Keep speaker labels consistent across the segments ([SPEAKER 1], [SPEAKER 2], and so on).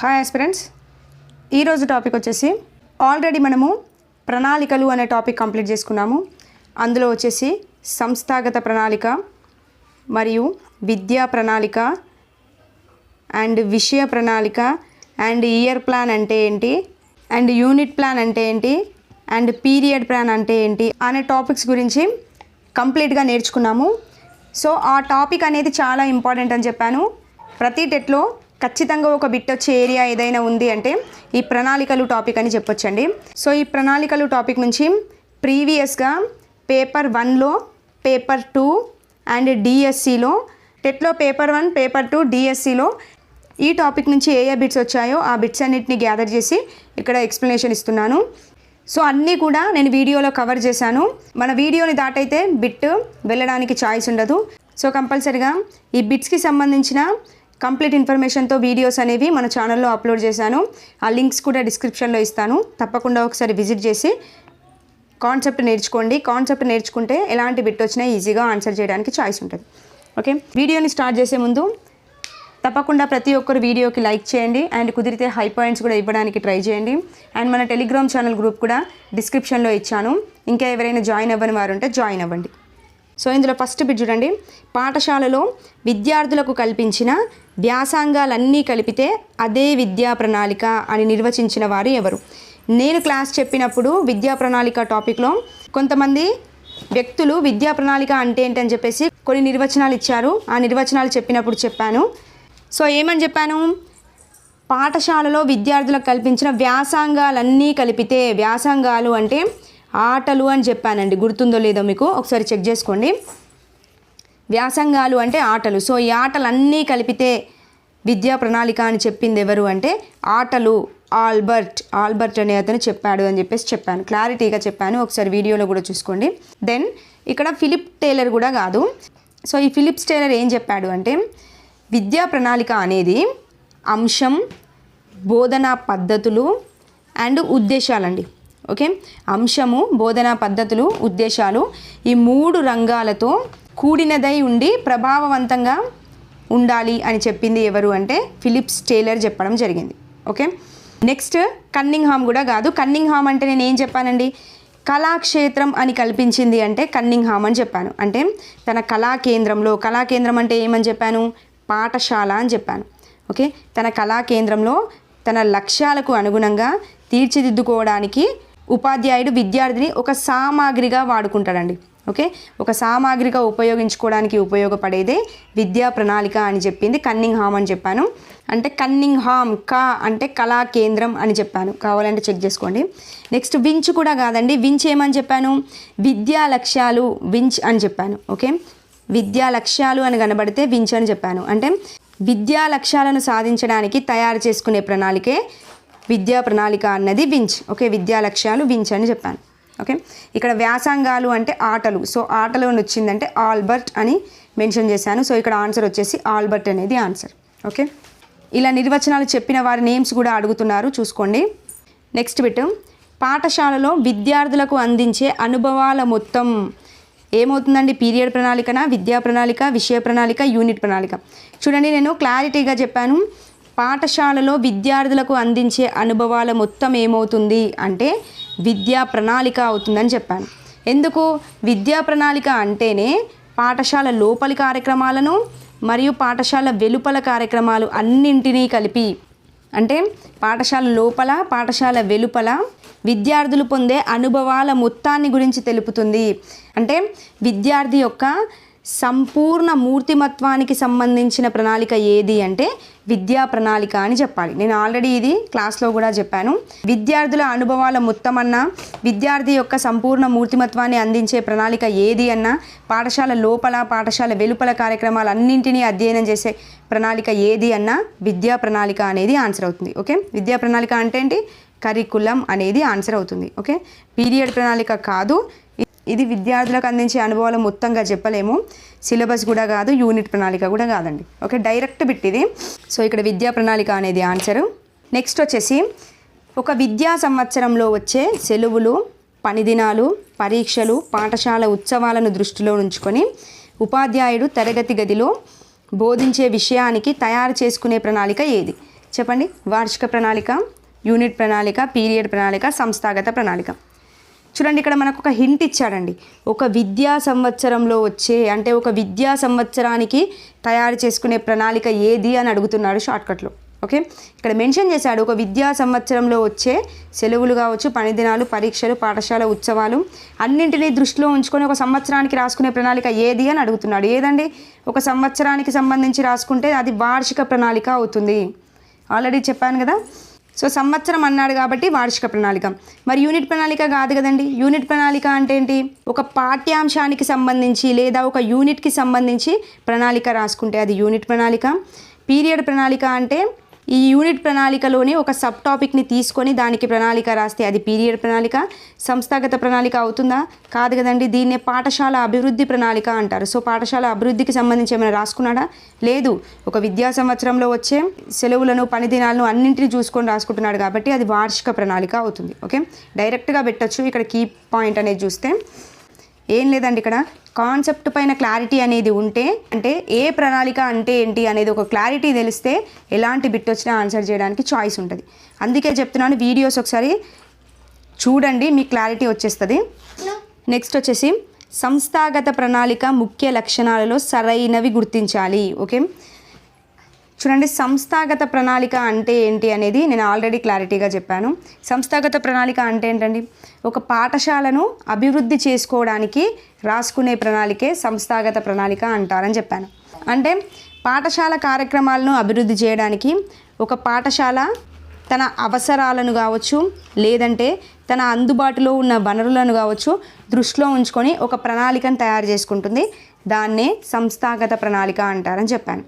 [SPEAKER 1] Hi aspirants, ఈరోజు topic వచ్చేసి already మనము ప్రణాళికలు అనే టాపిక్ కంప్లీట్ చేసుకున్నాము. అందులో వచ్చేసి సంస్థాగత ప్రణాళిక మరియు విద్యా ప్రణాళిక అండ్ విషయ ప్రణాళిక అండ్ ఇయర్ ప్లాన్ అంటే ఏంటి అండ్ యూనిట్ ప్లాన్ అంటే ఏంటి అండ్ పీరియడ్ ప్లాన్ అంటే ఏంటి అనే టాపిక్స్ గురించి కంప్లీట్గా నేర్చుకున్నాము. సో ఆ టాపిక్ అనేది చాలా ఇంపార్టెంట్ అని చెప్పాను. ప్రతి టెట్లో ఖచ్చితంగా ఒక బిట్ వచ్చే ఏరియా ఏదైనా ఉంది అంటే ఈ ప్రణాళికలు టాపిక్ అని చెప్పొచ్చండి. సో ఈ ప్రణాళికలు టాపిక్ నుంచి ప్రీవియస్గా పేపర్ 1లో, పేపర్ 2 అండ్ డిఎస్సిలో, టెట్లో పేపర్ 1, పేపర్ 2, డిఎస్సిలో ఈ టాపిక్ నుంచి ఏ బిట్స్ వచ్చాయో ఆ బిట్స్ అన్నిటిని గ్యాదర్ చేసి ఇక్కడ ఎక్స్ప్లెనేషన్ ఇస్తున్నాను. సో అన్నీ కూడా నేను వీడియోలో కవర్ చేశాను. మన వీడియోని దాటైతే బిట్ వెళ్ళడానికి ఛాయిస్ ఉండదు. సో కంపల్సరిగా ఈ బిట్స్కి సంబంధించిన కంప్లీట్ ఇన్ఫర్మేషన్తో వీడియోస్ అనేవి మన ఛానల్లో అప్లోడ్ చేశాను. ఆ లింక్స్ కూడా డిస్క్రిప్షన్లో ఇస్తాను. తప్పకుండా ఒకసారి విజిట్ చేసి కాన్సెప్ట్ నేర్చుకోండి. కాన్సెప్ట్ నేర్చుకుంటే ఎలాంటి బిట్ వచ్చినా ఈజీగా ఆన్సర్ చేయడానికి ఛాయిస్ ఉంటుంది. ఓకే, వీడియోని స్టార్ట్ చేసే ముందు తప్పకుండా ప్రతి ఒక్కరు వీడియోకి లైక్ చేయండి అండ్ కుదిరితే హై పాయింట్స్ కూడా ఇవ్వడానికి ట్రై చేయండి. అండ్ మన టెలిగ్రామ్ ఛానల్ గ్రూప్ కూడా డిస్క్రిప్షన్లో ఇచ్చాను. ఇంకా ఎవరైనా జాయిన్ అవ్వని వారు ఉంటే జాయిన్ అవ్వండి. సో ఇందులో ఫస్ట్ బిట్ చూడండి. పాఠశాలలో విద్యార్థులకు కల్పించిన వ్యాసంగాలన్నీ కలిపితే అదే విద్యా ప్రణాళిక అని నిర్వచించిన వారు ఎవరు? నేను క్లాస్ చెప్పినప్పుడు విద్యా ప్రణాళిక టాపిక్లో కొంతమంది వ్యక్తులు విద్యా ప్రణాళిక అంటే ఏంటని చెప్పేసి కొన్ని నిర్వచనాలు ఇచ్చారు. ఆ నిర్వచనాలు చెప్పినప్పుడు చెప్పాను. సో ఏమని చెప్పాను? పాఠశాలలో విద్యార్థులకు కల్పించిన వ్యాసంగాలన్నీ కలిపితే, వ్యాసంగాలు అంటే ఆటలు అని చెప్పానండి. గుర్తుందో లేదో మీకు ఒకసారి చెక్ చేసుకోండి. వ్యాసంగాలు అంటే ఆటలు. సో ఈ ఆటలన్నీ కలిపితే విద్యా ప్రణాళిక అని చెప్పింది ఎవరు అంటే ఆటలు. ఆల్బర్ట్ అనే అతను చెప్పాడు అని చెప్పేసి చెప్పాను. క్లారిటీగా చెప్పాను. ఒకసారి వీడియోలో కూడా చూసుకోండి. దెన్ ఇక్కడ ఫిలిప్ టేలర్ కూడా కాదు. సో ఈ ఫిలిప్స్ టేలర్ ఏం చెప్పాడు అంటే విద్యా ప్రణాళిక అనేది అంశం, బోధనా పద్ధతులు అండ్ ఉద్దేశాలండి. ఓకే, అంశము, బోధనా పద్ధతులు, ఉద్దేశాలు ఈ 3 రంగాలతో కూడినదై ఉండి ప్రభావవంతంగా ఉండాలి అని చెప్పింది ఎవరు అంటే ఫిలిప్స్ టేలర్ చెప్పడం జరిగింది. ఓకే, నెక్స్ట్ కన్నింగ్హామ్ కూడా కాదు. కన్నింగ్హామ్ అంటే నేను ఏం చెప్పానండి? కళాక్షేత్రం అని కల్పించింది అంటే కన్నింగ్హామ్ అని చెప్పాను. అంటే తన కళాకేంద్రంలో, కళాకేంద్రం అంటే ఏమని చెప్పాను? పాఠశాల అని చెప్పాను. ఓకే, తన కళాకేంద్రంలో తన లక్ష్యాలకు అనుగుణంగా తీర్చిదిద్దుకోవడానికి ఉపాధ్యాయుడు విద్యార్థిని ఒక సామాగ్రిగా వాడుకుంటాడండి. ఓకే, ఒక సామాగ్రిగా ఉపయోగించుకోవడానికి ఉపయోగపడేదే విద్యా ప్రణాళిక అని చెప్పింది కన్నింగ్హామ్ అని చెప్పాను. అంటే కన్నింగ్హామ్ అంటే కళా కేంద్రం అని చెప్పాను. కావాలంటే చెక్ చేసుకోండి. నెక్స్ట్ వించ్ కూడా కాదండి. వించ్ ఏమని చెప్పాను? విద్యా లక్ష్యాలు, వించ్ అని చెప్పాను. ఓకే, విద్యా లక్ష్యాలు అని కనబడితే వించ్ అని చెప్పాను. అంటే విద్యా లక్ష్యాలను సాధించడానికి తయారు చేసుకునే ప్రణాళికే విద్యా ప్రణాళిక అన్నది వించ్. ఓకే, విద్యా లక్ష్యాలు వించ్ అని చెప్పాను. ఓకే, ఇక్కడ వ్యాసంగాలు అంటే ఆటలు. సో ఆటలో వచ్చిందంటే ఆల్బర్ట్ అని మెన్షన్ చేశాను. సో ఇక్కడ ఆన్సర్ వచ్చేసి ఆల్బర్ట్ అనేది ఆన్సర్. ఓకే, ఇలా నిర్వచనాలు చెప్పిన వారి నేమ్స్ కూడా అడుగుతున్నారు, చూసుకోండి. నెక్స్ట్ బిట్, పాఠశాలలో విద్యార్థులకు అందించే అనుభవాల మొత్తం ఏమవుతుందండి? పీరియడ్ ప్రణాళికనా, విద్యా ప్రణాళిక, విషయ ప్రణాళిక, యూనిట్ ప్రణాళిక? చూడండి, నేను క్లారిటీగా చెప్పాను. పాఠశాలలో విద్యార్థులకు అందించే అనుభవాల మొత్తం ఏమవుతుంది అంటే విద్యా ప్రణాళిక అవుతుందని చెప్పాను. ఎందుకు? విద్యా ప్రణాళిక అంటేనే పాఠశాల లోపలి కార్యక్రమాలను మరియు పాఠశాల వెలుపల కార్యక్రమాలు అన్నింటినీ కలిపి, అంటే పాఠశాల లోపల, పాఠశాల వెలుపల విద్యార్థులు పొందే అనుభవాల మొత్తాన్ని గురించి తెలుపుతుంది. అంటే విద్యార్థి యొక్క సంపూర్ణ మూర్తిమత్వానికి సంబంధించిన ప్రణాళిక ఏది అంటే విద్యా ప్రణాళిక అని చెప్పాలి. నేను ఆల్రెడీ ఇది క్లాస్లో కూడా చెప్పాను. విద్యార్థుల అనుభవాల మొత్తం అన్నా, విద్యార్థి యొక్క సంపూర్ణ మూర్తిమత్వాన్ని అందించే ప్రణాళిక ఏది అన్నా, పాఠశాల లోపల, పాఠశాల వెలుపల కార్యక్రమాలు అన్నింటినీ అధ్యయనం చేసే ప్రణాళిక ఏది అన్నా విద్యా ప్రణాళిక అనేది ఆన్సర్ అవుతుంది. ఓకే, విద్యా ప్రణాళిక అంటే ఏంటి? కరికులం అనేది ఆన్సర్ అవుతుంది. ఓకే, పీరియడ్ ప్రణాళిక కాదు. ఇది విద్యార్థులకు అందించే అనుభవాలు మొత్తంగా చెప్పలేము. సిలబస్ కూడా కాదు, యూనిట్ ప్రణాళిక కూడా కాదండి. ఓకే, డైరెక్ట్ బిట్ ఇది. సో ఇక్కడ విద్యా ప్రణాళిక అనేది ఆన్సరు. నెక్స్ట్ వచ్చేసి ఒక విద్యా సంవత్సరంలో వచ్చే సెలవులు, పని దినాలు, పరీక్షలు, పాఠశాల ఉత్సవాలను దృష్టిలో ఉంచుకొని ఉపాధ్యాయుడు తరగతి గదిలో బోధించే విషయానికి తయారు చేసుకునే ప్రణాళిక ఏది? చెప్పండి. వార్షిక ప్రణాళిక, యూనిట్ ప్రణాళిక, పీరియడ్ ప్రణాళిక, సంస్థాగత ప్రణాళిక. చూడండి ఇక్కడ మనకు ఒక హింట్ ఇచ్చాడండి. ఒక విద్యా సంవత్సరంలో వచ్చే అంటే ఒక విద్యా సంవత్సరానికి తయారు చేసుకునే ప్రణాళిక ఏది అని అడుగుతున్నాడు షార్ట్కట్లో. ఓకే, ఇక్కడ మెన్షన్ చేశాడు ఒక విద్యా సంవత్సరంలో వచ్చే సెలవులు కావచ్చు, పని దినాలు, పరీక్షలు, పాఠశాల ఉత్సవాలు అన్నింటినీ దృష్టిలో ఉంచుకొని ఒక సంవత్సరానికి రాసుకునే ప్రణాళిక ఏది అని అడుగుతున్నాడు. ఏదండి? ఒక సంవత్సరానికి సంబంధించి రాసుకుంటే అది వార్షిక ప్రణాళిక అవుతుంది. ఆల్రెడీ చెప్పాను కదా. సో సంవత్సరం అన్నాడు కాబట్టి వార్షిక ప్రణాళిక. మరి యూనిట్ ప్రణాళిక కాదు కదండి. యూనిట్ ప్రణాళిక అంటే ఏంటి? ఒక పాఠ్యాంశానికి సంబంధించి లేదా ఒక యూనిట్కి సంబంధించి ప్రణాళిక రాసుకుంటే అది యూనిట్ ప్రణాళిక. పీరియడ్ ప్రణాళిక అంటే ఈ యూనిట్ ప్రణాళికలోని ఒక సబ్ టాపిక్ని తీసుకొని దానికి ప్రణాళిక రాస్తే అది పీరియడ్ ప్రణాళిక. సంస్థాగత ప్రణాళిక అవుతుందా? కాదు కదండి. దీన్నే పాఠశాల అభివృద్ధి ప్రణాళిక అంటారు. సో పాఠశాల అభివృద్ధికి సంబంధించి ఏమైనా రాసుకున్నాడా? లేదు. ఒక విద్యా సంవత్సరంలో వచ్చే సెలవులను, పని దినాలను అన్నింటినీ చూసుకొని రాసుకుంటున్నాడు కాబట్టి అది వార్షిక ప్రణాళిక అవుతుంది. ఓకే, డైరెక్ట్గా పెట్టచ్చు. ఇక్కడ కీ పాయింట్ అనేది చూస్తే ఏం లేదండి, ఇక్కడ కాన్సెప్ట్ పైన క్లారిటీ అనేది ఉంటే, అంటే ఏ ప్రణాళిక అంటే ఏంటి అనేది ఒక క్లారిటీ తెలిస్తే ఎలాంటి బిట్ వచ్చినా ఆన్సర్ చేయడానికి చాయిస్ ఉంటుంది. అందుకే చెప్తున్నాను, వీడియోస్ ఒకసారి చూడండి, మీకు క్లారిటీ వచ్చేస్తుంది. నెక్స్ట్ వచ్చేసి సంస్థాగత ప్రణాళిక ముఖ్య లక్షణాలలో సరైనవి గుర్తించాలి. ఓకే, చూడండి సంస్థాగత ప్రణాళిక అంటే ఏంటి అనేది నేను ఆల్రెడీ క్లారిటీగా చెప్పాను. సంస్థాగత ప్రణాళిక అంటే ఏంటండి? ఒక పాఠశాలను అభివృద్ధి చేసుకోవడానికి రాసుకునే ప్రణాళికే సంస్థాగత ప్రణాళిక అంటారని చెప్పాను. అంటే పాఠశాల కార్యక్రమాలను అభివృద్ధి చేయడానికి ఒక పాఠశాల తన అవసరాలను కావచ్చు, లేదంటే తన అందుబాటులో ఉన్న వనరులను కావచ్చు దృష్టిలో ఉంచుకొని ఒక ప్రణాళికను తయారు చేసుకుంటుంది. దాన్నే సంస్థాగత ప్రణాళిక అంటారని చెప్పాను.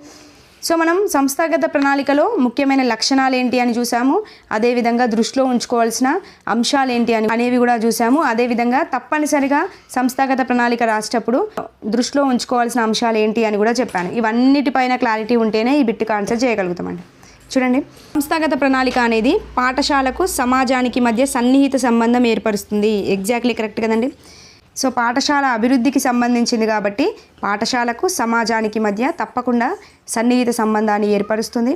[SPEAKER 1] సో మనం సంస్థాగత ప్రణాళికలో ముఖ్యమైన లక్షణాలు ఏంటి అని చూసాము. అదేవిధంగా దృష్టిలో ఉంచుకోవాల్సిన అంశాలు ఏంటి అనేవి కూడా చూసాము. అదేవిధంగా తప్పనిసరిగా సంస్థాగత ప్రణాళిక రాసేటప్పుడు దృష్టిలో ఉంచుకోవాల్సిన అంశాలు ఏంటి అని కూడా చెప్పాను. ఇవన్నిటిపైన క్లారిటీ ఉంటేనే ఈ బిట్కి ఆన్సర్ చేయగలుగుతామండి. చూడండి, సంస్థాగత ప్రణాళిక అనేది పాఠశాలకు సమాజానికి మధ్య సన్నిహిత సంబంధం ఏర్పరుస్తుంది. ఎగ్జాక్ట్లీ కరెక్ట్ కదండి. సో పాఠశాల అభివృద్ధికి సంబంధించింది కాబట్టి పాఠశాలకు సమాజానికి మధ్య తప్పకుండా సన్నిహిత సంబంధాన్ని ఏర్పరుస్తుంది.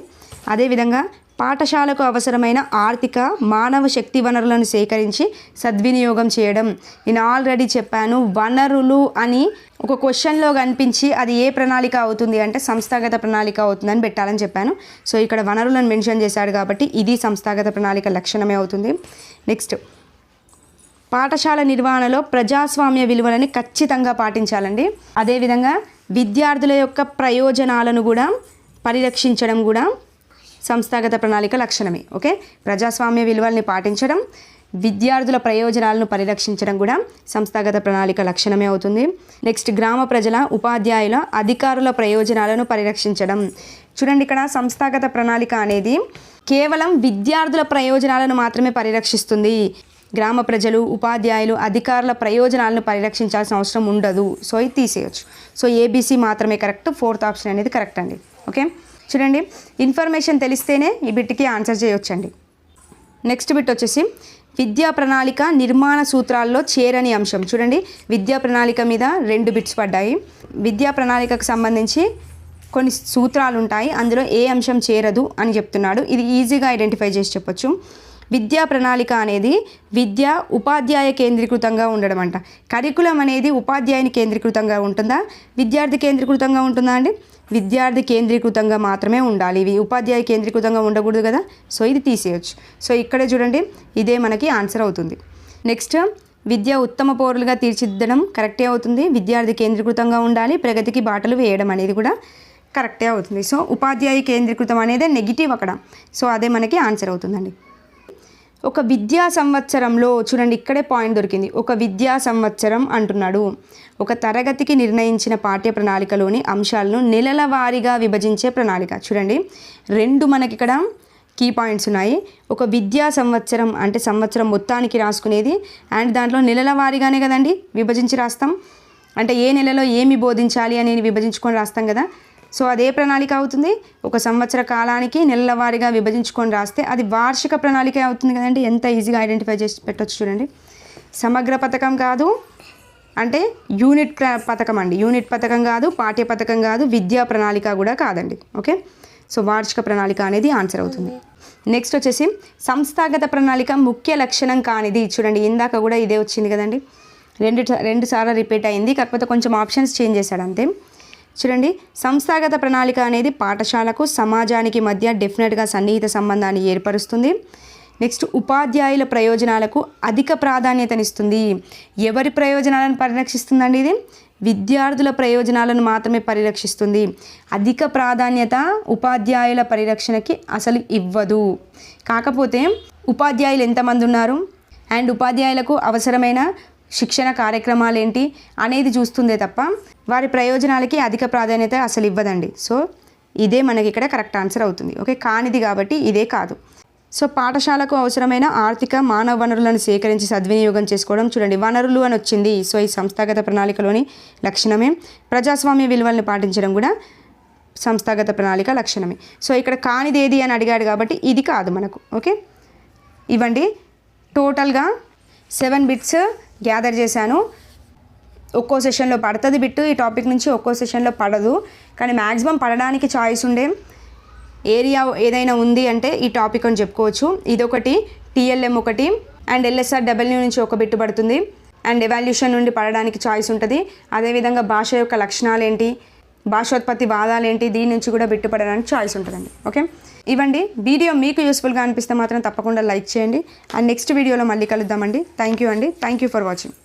[SPEAKER 1] అదేవిధంగా పాఠశాలకు అవసరమైన ఆర్థిక, మానవ శక్తి వనరులను సేకరించి సద్వినియోగం చేయడం. నేను ఆల్రెడీ చెప్పాను, వనరులు అని ఒక క్వశ్చన్లో కనిపించి అది ఏ ప్రణాళిక అవుతుంది అంటే సంస్థాగత ప్రణాళిక అవుతుందని పెట్టాలని చెప్పాను. సో ఇక్కడ వనరులను మెన్షన్ చేశాడు కాబట్టి ఇది సంస్థాగత ప్రణాళిక లక్షణమే అవుతుంది. నెక్స్ట్, పాఠశాల నిర్వహణలో ప్రజాస్వామ్య విలువలని ఖచ్చితంగా పాటించాలండి. అదేవిధంగా విద్యార్థుల యొక్క ప్రయోజనాలను కూడా పరిరక్షించడం కూడా సంస్థాగత ప్రణాళిక లక్షణమే. ఓకే, ప్రజాస్వామ్య విలువల్ని పాటించడం, విద్యార్థుల ప్రయోజనాలను పరిరక్షించడం కూడా సంస్థాగత ప్రణాళిక లక్షణమే అవుతుంది. నెక్స్ట్, గ్రామ ప్రజల, ఉపాధ్యాయుల, అధికారుల ప్రయోజనాలను పరిరక్షించడం. చూడండి, ఇక్కడ సంస్థాగత ప్రణాళిక అనేది కేవలం విద్యార్థుల ప్రయోజనాలను మాత్రమే పరిరక్షిస్తుంది. గ్రామ ప్రజలు, ఉపాధ్యాయులు, అధికారుల ప్రయోజనాలను పరిరక్షించాల్సిన అవసరం ఉండదు. సో ఇది తీసేయచ్చు. సో ఏబీసీ మాత్రమే కరెక్ట్. 4th ఆప్షన్ అనేది కరెక్ట్ అండి. ఓకే, చూడండి, ఇన్ఫర్మేషన్ తెలిస్తేనే ఈ బిట్కి ఆన్సర్ చేయొచ్చండి. నెక్స్ట్ బిట్ వచ్చేసి విద్యా ప్రణాళిక నిర్మాణ సూత్రాల్లో చేరని అంశం. చూడండి, విద్యా ప్రణాళిక మీద 2 బిట్స్ పడ్డాయి. విద్యా ప్రణాళికకు సంబంధించి కొన్ని సూత్రాలు ఉంటాయి, అందులో ఏ అంశం చేరదు అని చెప్తున్నాడు. ఇది ఈజీగా ఐడెంటిఫై చేసి చెప్పొచ్చు. విద్యా ప్రణాళిక అనేది విద్య ఉపాధ్యాయ కేంద్రీకృతంగా ఉండడం అంట. కరికులం అనేది ఉపాధ్యాయుని కేంద్రీకృతంగా ఉంటుందా, విద్యార్థి కేంద్రీకృతంగా ఉంటుందా అండి? విద్యార్థి కేంద్రీకృతంగా మాత్రమే ఉండాలి. ఇవి ఉపాధ్యాయ కేంద్రీకృతంగా ఉండకూడదు కదా. సో ఇది తీసేయచ్చు. సో ఇక్కడే చూడండి, ఇదే మనకి ఆన్సర్ అవుతుంది. నెక్స్ట్, విద్య ఉత్తమ పౌరులుగా తీర్చిదిద్దడం కరెక్టే అవుతుంది. విద్యార్థి కేంద్రీకృతంగా ఉండాలి, ప్రగతికి బాటలు వేయడం అనేది కూడా కరెక్టే అవుతుంది. సో ఉపాధ్యాయ కేంద్రీకృతం అనేది నెగిటివ్ అక్కడ. సో అదే మనకి ఆన్సర్ అవుతుందండి. ఒక విద్యా సంవత్సరంలో చూడండి, ఇక్కడే పాయింట్ దొరికింది. ఒక విద్యా సంవత్సరం అంటున్నాడు. ఒక తరగతికి నిర్ణయించిన పాఠ్య ప్రణాళికలోని అంశాలను నెలల వారీగా విభజించే ప్రణాళిక. చూడండి, 2 మనకి ఇక్కడ కీ పాయింట్స్ ఉన్నాయి. ఒక విద్యా సంవత్సరం అంటే సంవత్సరం మొత్తానికి రాసుకునేది, అండ్ దాంట్లో నెలల వారీగానే కదండి విభజించి రాస్తాం. అంటే ఏ నెలలో ఏమి బోధించాలి అనేది విభజించుకొని రాస్తాం కదా. సో అదే ప్రణాళిక అవుతుంది. ఒక సంవత్సర కాలానికి నెలల వారీగా విభజించుకొని రాస్తే అది వార్షిక ప్రణాళిక అవుతుంది కదండి. ఎంత ఈజీగా ఐడెంటిఫై చేసి పెట్టవచ్చు చూడండి. సమగ్ర పథకం కాదు, అంటే యూనిట్ పథకం అండి. యూనిట్ పథకం కాదు, పాఠ్య పథకం కాదు, విద్యా ప్రణాళిక కూడా కాదండి. ఓకే, సో వార్షిక ప్రణాళిక అనేది ఆన్సర్ అవుతుంది. నెక్స్ట్ వచ్చేసి సంస్థాగత ప్రణాళిక ముఖ్య లక్షణం కానిది. చూడండి ఇందాక కూడా ఇదే వచ్చింది కదండి, రెండు సార్లు రిపీట్ అయింది, కాకపోతే కొంచెం ఆప్షన్స్ చేంజ్ చేశాడు అంతే. చూడండి సంస్థాగత ప్రణాళిక అనేది పాఠశాలకు సమాజానికి మధ్య డెఫినెట్గా సన్నిహిత సంబంధాన్ని ఏర్పరుస్తుంది. నెక్స్ట్ ఉపాధ్యాయుల ప్రయోజనాలకు అధిక ప్రాధాన్యతనిస్తుంది. ఎవరి ప్రయోజనాలను పరిరక్షిస్తుందండి ఇది? విద్యార్థుల ప్రయోజనాలను మాత్రమే పరిరక్షిస్తుంది. అధిక ప్రాధాన్యత ఉపాధ్యాయుల పరిరక్షణకి అసలు ఇవ్వదు. కాకపోతే ఉపాధ్యాయులు ఎంతమంది ఉన్నారు అండ్ ఉపాధ్యాయులకు అవసరమైన శిక్షణ కార్యక్రమాలు ఏంటి అనేది చూస్తుందే తప్ప వారి ప్రయోజనాలకి అధిక ప్రాధాన్యత అసలు ఇవ్వదండి. సో ఇదే మనకి ఇక్కడ కరెక్ట్ ఆన్సర్ అవుతుంది. ఓకే, కానిది కాబట్టి ఇదే కాదు. సో పాఠశాలకు అవసరమైన ఆర్థిక మానవ వనరులను సేకరించి సద్వినియోగం చేసుకోవడం. చూడండి వనరులు అని వచ్చింది. సో ఈ సంస్థాగత ప్రణాళికలోని లక్షణమే. ప్రజాస్వామ్య విలువలను పాటించడం కూడా సంస్థాగత ప్రణాళిక లక్షణమే. సో ఇక్కడ కానిది ఏది అని అడిగాడు కాబట్టి ఇది కాదు మనకు. ఓకే, ఇవ్వండి టోటల్గా 7 బిట్స్ గ్యాదర్ చేశాను. ఒక్కో సెషన్లో పడుతుంది బిట్టు, ఈ టాపిక్ నుంచి ఒక్కో సెషన్లో పడదు, కానీ మ్యాక్సిమం పడడానికి చాయిస్ ఉండే ఏరియా ఏదైనా ఉంది అంటే ఈ టాపిక్ అని చెప్పుకోవచ్చు. ఇదొకటి, TLM ఒకటి అండ్ LSRW నుంచి ఒక బిట్టు పడుతుంది అండ్ ఎవాల్యూషన్ నుండి పడడానికి చాయిస్ ఉంటుంది. అదేవిధంగా భాష యొక్క లక్షణాలు ఏంటి, భాషోత్పత్తి వాదాలు ఏంటి, దీని నుంచి కూడా బిట్టు పడడానికి చాయిస్ ఉంటుందండి. ఓకే, ఇవ్వండి. వీడియో మీకు యూస్ఫుల్గా అనిపిస్తే మాత్రం తప్పకుండా లైక్ చేయండి అండ్ నెక్స్ట్ వీడియోలో మళ్ళీ కలుద్దామండి. థ్యాంక్ యూ అండి. Thank you for watching.